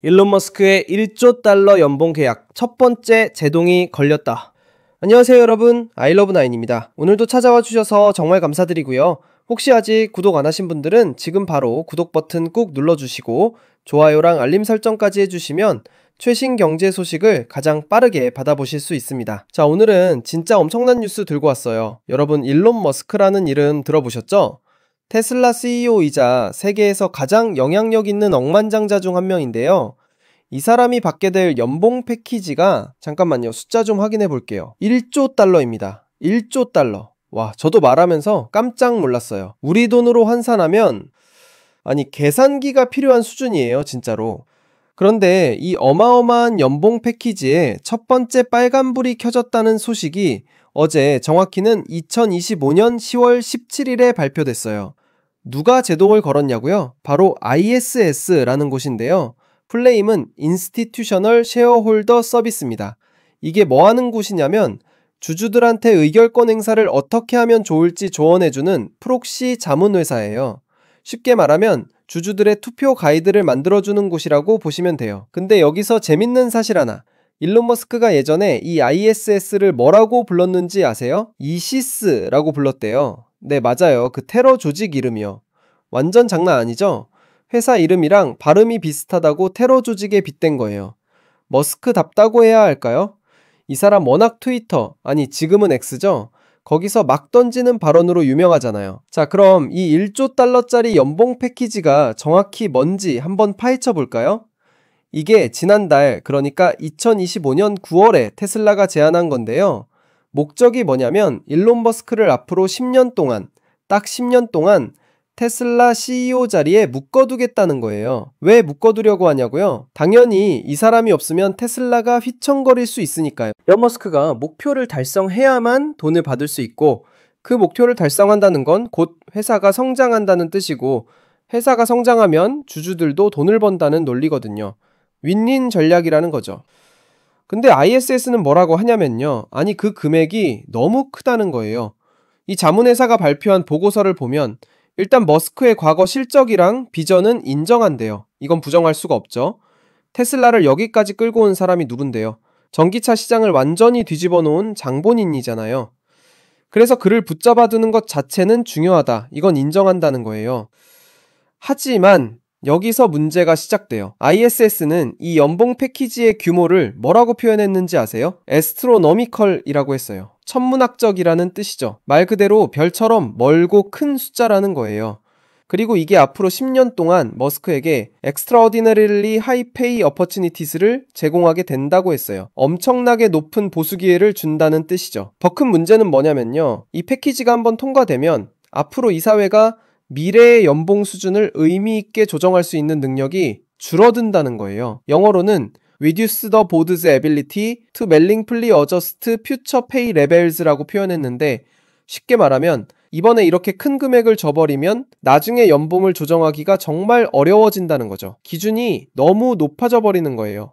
일론 머스크의 1조 달러 연봉 계약 첫 번째 제동이 걸렸다. 안녕하세요 여러분, 아이러브나인입니다. 오늘도 찾아와 주셔서 정말 감사드리고요. 혹시 아직 구독 안 하신 분들은 지금 바로 구독 버튼 꾹 눌러주시고 좋아요랑 알림 설정까지 해주시면 최신 경제 소식을 가장 빠르게 받아보실 수 있습니다. 자, 오늘은 진짜 엄청난 뉴스 들고 왔어요. 여러분, 일론 머스크라는 이름 들어보셨죠? 테슬라 CEO이자 세계에서 가장 영향력 있는 억만장자 중 한 명인데요. 이 사람이 받게 될 연봉 패키지가, 잠깐만요, 숫자 좀 확인해 볼게요. 1조 달러입니다. 1조 달러. 와, 저도 말하면서 깜짝 놀랐어요. 우리 돈으로 환산하면, 아니, 계산기가 필요한 수준이에요, 진짜로. 그런데 이 어마어마한 연봉 패키지에 첫 번째 빨간불이 켜졌다는 소식이 어제, 정확히는 2025년 10월 17일에 발표됐어요. 누가 제동을 걸었냐고요? 바로 ISS라는 곳인데요. 플레임은 인스티튜셔널 쉐어홀더 서비스입니다. 이게 뭐 하는 곳이냐면 주주들한테 의결권 행사를 어떻게 하면 좋을지 조언해주는 프록시 자문회사예요. 쉽게 말하면 주주들의 투표 가이드를 만들어주는 곳이라고 보시면 돼요. 근데 여기서 재밌는 사실 하나. 일론 머스크가 예전에 이 ISS를 뭐라고 불렀는지 아세요? 이시스라고 불렀대요. 네, 맞아요. 그 테러 조직 이름이요. 완전 장난 아니죠? 회사 이름이랑 발음이 비슷하다고 테러 조직에 빗댄 거예요. 머스크답다고 해야 할까요? 이 사람 워낙 트위터, 아니 지금은 X죠? 거기서 막 던지는 발언으로 유명하잖아요. 자, 그럼 이 1조 달러짜리 연봉 패키지가 정확히 뭔지 한번 파헤쳐 볼까요? 이게 지난달, 그러니까 2025년 9월에 테슬라가 제안한 건데요. 목적이 뭐냐면 일론 머스크를 앞으로 10년 동안, 딱 10년 동안 테슬라 CEO 자리에 묶어두겠다는 거예요. 왜 묶어두려고 하냐고요? 당연히 이 사람이 없으면 테슬라가 휘청거릴 수 있으니까요. 일론 머스크가 목표를 달성해야만 돈을 받을 수 있고, 그 목표를 달성한다는 건 곧 회사가 성장한다는 뜻이고, 회사가 성장하면 주주들도 돈을 번다는 논리거든요. 윈윈 전략이라는 거죠. 근데 ISS는 뭐라고 하냐면요. 아니, 그 금액이 너무 크다는 거예요. 이 자문회사가 발표한 보고서를 보면 일단 머스크의 과거 실적이랑 비전은 인정한대요. 이건 부정할 수가 없죠. 테슬라를 여기까지 끌고 온 사람이 누군데요? 전기차 시장을 완전히 뒤집어 놓은 장본인이잖아요. 그래서 그를 붙잡아 두는 것 자체는 중요하다. 이건 인정한다는 거예요. 하지만 여기서 문제가 시작돼요. ISS는 이 연봉 패키지의 규모를 뭐라고 표현했는지 아세요? 애스트로노미컬이라고 했어요. 천문학적이라는 뜻이죠. 말 그대로 별처럼 멀고 큰 숫자라는 거예요. 그리고 이게 앞으로 10년 동안 머스크에게 extraordinarily high pay opportunities를 제공하게 된다고 했어요. 엄청나게 높은 보수 기회를 준다는 뜻이죠. 더 큰 문제는 뭐냐면요. 이 패키지가 한번 통과되면 앞으로 이 사회가 미래의 연봉 수준을 의미 있게 조정할 수 있는 능력이 줄어든다는 거예요. 영어로는 reduce the board's ability to meaningfully adjust future pay levels라고 표현했는데, 쉽게 말하면 이번에 이렇게 큰 금액을 줘버리면 나중에 연봉을 조정하기가 정말 어려워진다는 거죠. 기준이 너무 높아져 버리는 거예요.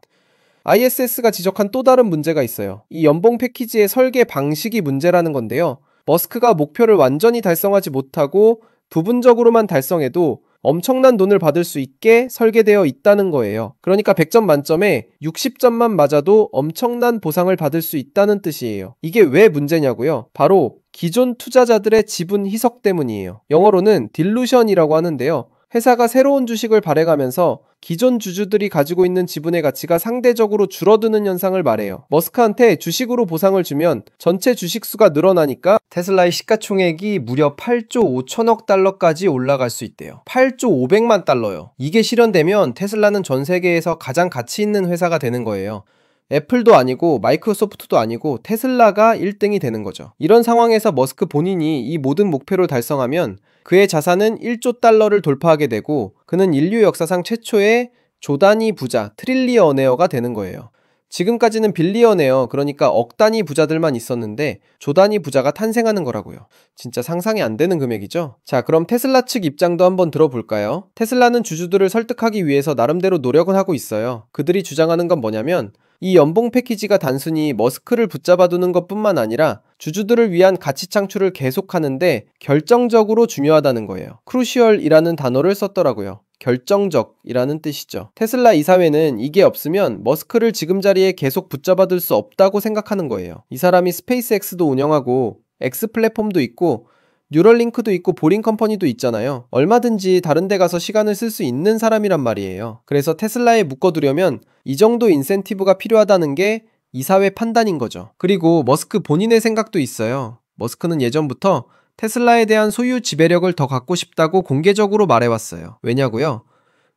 ISS가 지적한 또 다른 문제가 있어요. 이 연봉 패키지의 설계 방식이 문제라는 건데요. 머스크가 목표를 완전히 달성하지 못하고 부분적으로만 달성해도 엄청난 돈을 받을 수 있게 설계되어 있다는 거예요. 그러니까 100점 만점에 60점만 맞아도 엄청난 보상을 받을 수 있다는 뜻이에요. 이게 왜 문제냐고요? 바로 기존 투자자들의 지분 희석 때문이에요. 영어로는 딜루션이라고 하는데요. 회사가 새로운 주식을 발행하면서 기존 주주들이 가지고 있는 지분의 가치가 상대적으로 줄어드는 현상을 말해요. 머스크한테 주식으로 보상을 주면 전체 주식 수가 늘어나니까 테슬라의 시가총액이 무려 8조 5천억 달러까지 올라갈 수 있대요. 8조 500만 달러요. 이게 실현되면 테슬라는 전 세계에서 가장 가치 있는 회사가 되는 거예요. 애플도 아니고 마이크로소프트도 아니고 테슬라가 1등이 되는 거죠. 이런 상황에서 머스크 본인이 이 모든 목표를 달성하면 그의 자산은 1조 달러를 돌파하게 되고, 그는 인류 역사상 최초의 조단위 부자, 트릴리어네어가 되는 거예요. 지금까지는 빌리어네어, 그러니까 억 단위 부자들만 있었는데 조단위 부자가 탄생하는 거라고요. 진짜 상상이 안 되는 금액이죠? 자, 그럼 테슬라 측 입장도 한번 들어볼까요? 테슬라는 주주들을 설득하기 위해서 나름대로 노력은 하고 있어요. 그들이 주장하는 건 뭐냐면 이 연봉 패키지가 단순히 머스크를 붙잡아두는 것뿐만 아니라 주주들을 위한 가치 창출을 계속하는데 결정적으로 중요하다는 거예요. crucial이라는 단어를 썼더라고요. 결정적이라는 뜻이죠. 테슬라 이사회는 이게 없으면 머스크를 지금 자리에 계속 붙잡아둘 수 없다고 생각하는 거예요. 이 사람이 스페이스X도 운영하고 X 플랫폼도 있고 뉴럴링크도 있고 보링 컴퍼니도 있잖아요. 얼마든지 다른 데 가서 시간을 쓸 수 있는 사람이란 말이에요. 그래서 테슬라에 묶어두려면 이 정도 인센티브가 필요하다는 게 이사회 판단인 거죠. 그리고 머스크 본인의 생각도 있어요. 머스크는 예전부터 테슬라에 대한 소유 지배력을 더 갖고 싶다고 공개적으로 말해왔어요. 왜냐고요?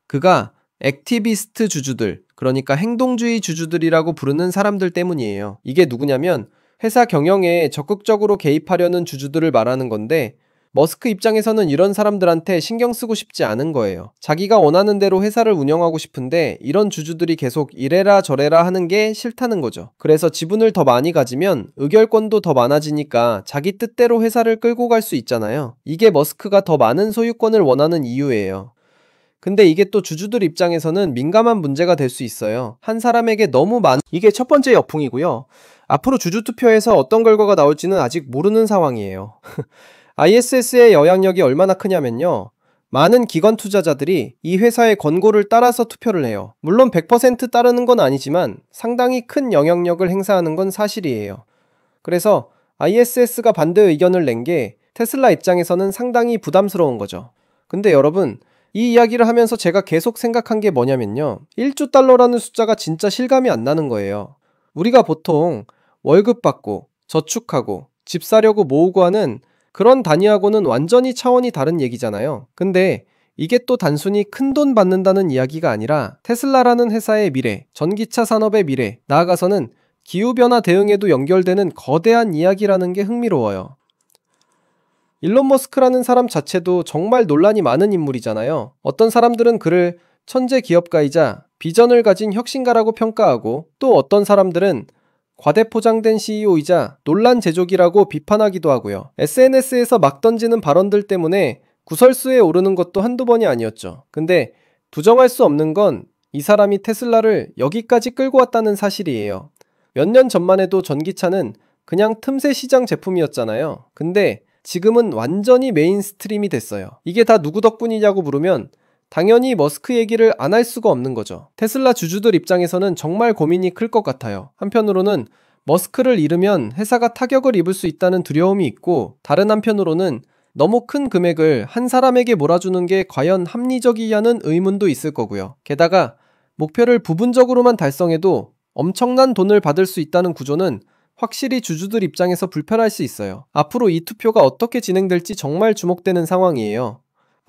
그가 액티비스트 주주들, 그러니까 행동주의 주주들이라고 부르는 사람들 때문이에요. 이게 누구냐면 회사 경영에 적극적으로 개입하려는 주주들을 말하는 건데 머스크 입장에서는 이런 사람들한테 신경 쓰고 싶지 않은 거예요. 자기가 원하는 대로 회사를 운영하고 싶은데 이런 주주들이 계속 이래라 저래라 하는 게 싫다는 거죠. 그래서 지분을 더 많이 가지면 의결권도 더 많아지니까 자기 뜻대로 회사를 끌고 갈 수 있잖아요. 이게 머스크가 더 많은 소유권을 원하는 이유예요. 근데 이게 또 주주들 입장에서는 민감한 문제가 될 수 있어요. 한 사람에게 너무 이게 첫 번째 역풍이고요. 앞으로 주주투표에서 어떤 결과가 나올지는 아직 모르는 상황이에요. ISS의 영향력이 얼마나 크냐면요. 많은 기관 투자자들이 이 회사의 권고를 따라서 투표를 해요. 물론 100% 따르는 건 아니지만 상당히 큰 영향력을 행사하는 건 사실이에요. 그래서 ISS가 반대 의견을 낸 게 테슬라 입장에서는 상당히 부담스러운 거죠. 근데 여러분, 이 이야기를 하면서 제가 계속 생각한 게 뭐냐면요. 1조 달러라는 숫자가 진짜 실감이 안 나는 거예요. 우리가 보통 월급 받고 저축하고 집 사려고 모으고 하는 그런 단위하고는 완전히 차원이 다른 얘기잖아요. 근데 이게 또 단순히 큰돈 받는다는 이야기가 아니라 테슬라라는 회사의 미래, 전기차 산업의 미래, 나아가서는 기후변화 대응에도 연결되는 거대한 이야기라는 게 흥미로워요. 일론 머스크라는 사람 자체도 정말 논란이 많은 인물이잖아요. 어떤 사람들은 그를 천재 기업가이자 비전을 가진 혁신가라고 평가하고 또 어떤 사람들은 과대포장된 CEO이자 논란 제조기라고 비판하기도 하고요. SNS에서 막 던지는 발언들 때문에 구설수에 오르는 것도 한두 번이 아니었죠. 근데 부정할 수 없는 건 이 사람이 테슬라를 여기까지 끌고 왔다는 사실이에요. 몇 년 전만 해도 전기차는 그냥 틈새 시장 제품이었잖아요. 근데 지금은 완전히 메인스트림이 됐어요. 이게 다 누구 덕분이냐고 물으면 당연히 머스크 얘기를 안 할 수가 없는 거죠. 테슬라 주주들 입장에서는 정말 고민이 클 것 같아요. 한편으로는 머스크를 잃으면 회사가 타격을 입을 수 있다는 두려움이 있고 다른 한편으로는 너무 큰 금액을 한 사람에게 몰아주는 게 과연 합리적이냐는 의문도 있을 거고요. 게다가 목표를 부분적으로만 달성해도 엄청난 돈을 받을 수 있다는 구조는 확실히 주주들 입장에서 불편할 수 있어요. 앞으로 이 투표가 어떻게 진행될지 정말 주목되는 상황이에요.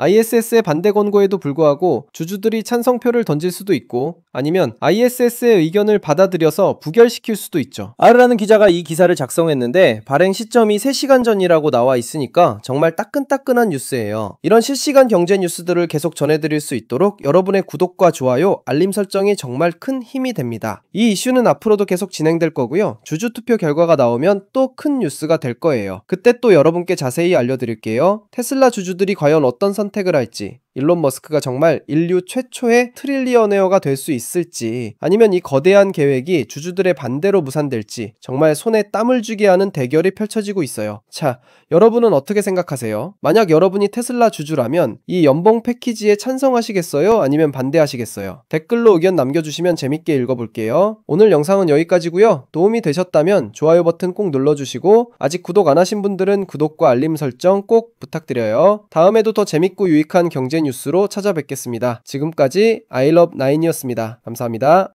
ISS의 반대 권고에도 불구하고 주주들이 찬성표를 던질 수도 있고 아니면 ISS의 의견을 받아들여서 부결시킬 수도 있죠. 아르라는 기자가 이 기사를 작성했는데 발행 시점이 3시간 전이라고 나와 있으니까 정말 따끈따끈한 뉴스예요. 이런 실시간 경제 뉴스들을 계속 전해드릴 수 있도록 여러분의 구독과 좋아요, 알림 설정이 정말 큰 힘이 됩니다. 이 이슈는 앞으로도 계속 진행될 거고요. 주주투표 결과가 나오면 또 큰 뉴스가 될 거예요. 그때 또 여러분께 자세히 알려드릴게요. 테슬라 주주들이 과연 어떤 선택을 할지, 일론 머스크가 정말 인류 최초의 트릴리어네어가 될 수 있을지, 아니면 이 거대한 계획이 주주들의 반대로 무산될지 정말 손에 땀을 쥐게 하는 대결이 펼쳐지고 있어요. 자, 여러분은 어떻게 생각하세요? 만약 여러분이 테슬라 주주라면 이 연봉 패키지에 찬성하시겠어요? 아니면 반대하시겠어요? 댓글로 의견 남겨주시면 재밌게 읽어볼게요. 오늘 영상은 여기까지고요. 도움이 되셨다면 좋아요 버튼 꼭 눌러주시고 아직 구독 안 하신 분들은 구독과 알림 설정 꼭 부탁드려요. 다음에도 더 재밌고 유익한 경제 뉴스로 찾아뵙겠습니다. 지금까지 아이러브9이었습니다. 감사합니다.